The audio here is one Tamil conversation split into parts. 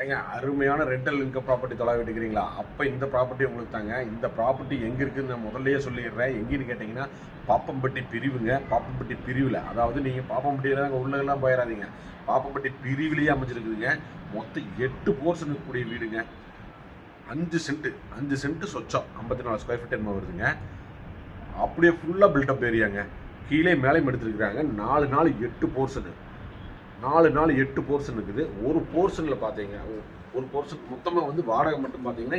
ஏங்க அருமையான ரெண்டல் இன்கம் ப்ராப்பர்ட்டி தொலை விட்டுக்கிறீங்களா? அப்போ இந்த ப்ராப்பர்ட்டி உங்களுக்கு தாங்க. இந்த ப்ராப்பர்ட்டி எங்கே இருக்குதுன்னு நான் முதல்லையே சொல்லிடுறேன். எங்கேன்னு கேட்டிங்கன்னா பாப்பம்பட்டி பிரிவுங்க. பாப்பம்பட்டி பிரிவில், அதாவது நீங்கள் பாப்பம்பட்டியில் அங்கே உள்ளெல்லாம் போயிடாதீங்க. பாப்பம்பட்டி பிரிவிலேயே அமைஞ்சிருக்குதுங்க. மொத்தம் 8 போர்ஷன் இருக்கக்கூடிய வீடுங்க. 5 சென்ட் சொச்சம் 54 ஸ்கொயர் ஃபீட் என்ன வருதுங்க. அப்படியே ஃபுல்லாக பில்டப் ஏரியாங்க. கீழே மேலேயும் எடுத்துருக்குறாங்க. 4 போர்ஷனு 8 போர்ஷன் இருக்குது. ஒரு போர்ஷனில் பார்த்தீங்க, ஒரு போர்ஷன் மொத்தமாக வந்து வாடகை மட்டும் பார்த்தீங்கன்னா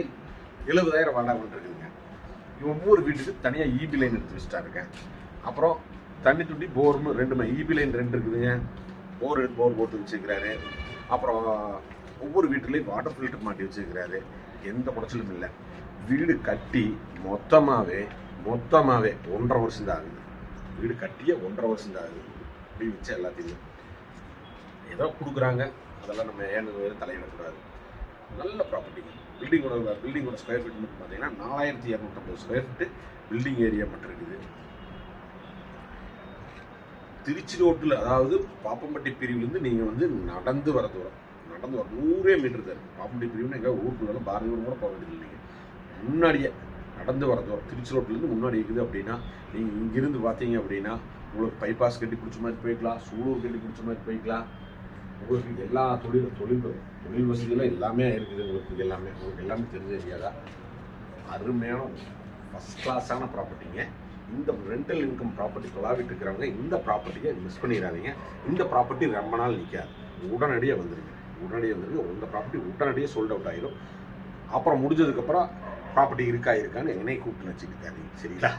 70,000 வாடகை மட்டும் இருக்குதுங்க. ஒவ்வொரு வீட்டுக்கு தனியாக ஈபி லைன் எடுத்து வச்சுட்டாருங்க. அப்புறம் தண்ணி துண்டி போர்னு 2 ஈபி லைன் 2 இருக்குதுங்க. போர் போட்டு வச்சுருக்கிறாரு. அப்புறம் ஒவ்வொரு வீட்டுலேயும் வாட்டர் ஃபில்டர் மாட்டி வச்சுருக்கிறாரு. எந்த குறைச்சலும் இல்லை. வீடு கட்டி மொத்தமாகவே 1.5 வருஷம் தான் ஆகுது. வீடு கட்டியே 1.5 வருஷம் தான் ஆகுது. அப்படி வச்சு எல்லாத்தையுமே ஏதோ கொடுக்குறாங்க, அதெல்லாம் நம்ம ஏன்னு தலையிடக்கூடாது. நல்ல ப்ராப்பர்ட்டிங்க. பில்டிங்கோட ஸ்கொயர் ஃபீட் மட்டும் பார்த்தீங்கன்னா 4250 ஸ்கொயர் ஃபீட்டு பில்டிங் ஏரியா மட்டும் இருக்குது. திருச்சி ரோட்டில், அதாவது பாப்பம்பட்டி பிரிவுலேருந்து நீங்கள் வந்து நடந்து வர 100 மீட்டர் தான் இருக்குது. பாப்பம்பட்டி பிரிவுன்னு எங்கே ஊருக்குள்ள பாரதியூர் கூட போக வேண்டியது இல்லைங்க. முன்னாடியே நடந்து வர தூரம் திருச்சி ரோட்லேருந்து முன்னாடி இருக்குது. அப்படின்னா நீங்கள் இங்கிருந்து பார்த்தீங்க அப்படின்னா உங்களுக்கு பைபாஸ் கட்டி பிடிச்ச மாதிரி போய்க்கலாம், சூலூர் கட்டி பிடிச்ச மாதிரி போய்க்கலாம். உங்களுக்கு எல்லா தொழில் வசதிகளும் எல்லாமே இருக்குது. உங்களுக்கு எல்லாமே தெரிஞ்ச ஏரியா தான். அருமையான ஃபஸ்ட் கிளாஸான ப்ராப்பர்ட்டிங்க. இந்த ரெண்டல் இன்கம் ப்ராப்பர்ட்டி தொலாவிட்டு இருக்கிறவங்க இந்த ப்ராப்பர்ட்டியை மிஸ் பண்ணிடாதீங்க. இந்த ப்ராப்பர்ட்டி ரொம்ப நாள் நிற்காது. உடனடியாக வந்துருங்க. இந்த ப்ராப்பர்ட்டி உடனடியாக சோல்ட் அவுட் ஆகிடும். அப்புறம் முடிஞ்சதுக்கப்புறம் ப்ராப்பர்ட்டி இருக்கான்னு என்னை கூப்பிட்டு வச்சுக்கிட்டாதீங்க, சரிங்களா?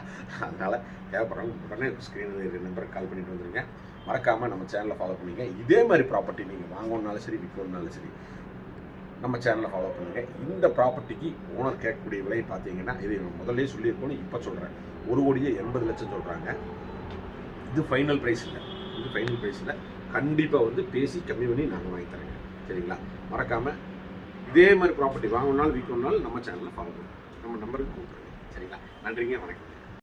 அதனால் தேவைப்படுறவங்க உடனே ஸ்க்ரீனில் நம்பருக்கு கால் பண்ணிட்டு வந்துருங்க. மறக்காமல் நம்ம சேனலை ஃபாலோ பண்ணிங்க. இதே மாதிரி ப்ராப்பர்ட்டி நீங்கள் வாங்கணுன்னாலும் சரி, விற்கணுன்னாலும் சரி, நம்ம சேனலை ஃபாலோ பண்ணுங்கள். இந்த ப்ராப்பர்ட்டிக்கு ஓனர் கேட்கக்கூடிய விலை பார்த்தீங்கன்னா, இது முதல்ல சொல்லியிருக்கோன்னு இப்போ சொல்கிறேன், 1,80,00,000 சொல்கிறாங்க. இது ஃபைனல் ப்ரைஸ் இல்லை. கண்டிப்பாக வந்து பேசி கம்மி பண்ணி நாங்கள் வாங்கி தரேங்க, சரிங்களா? மறக்காமல் இதே மாதிரி ப்ராப்பர்ட்டி வாங்கணுன்னாலும் விற்கணுன்னாலும் நம்ம சேனலில் ஃபாலோ பண்ணுங்கள். நம்ம நம்பருக்கு கூப்பிடுங்க, சரிங்களா? நன்றிங்க, வணக்கம்.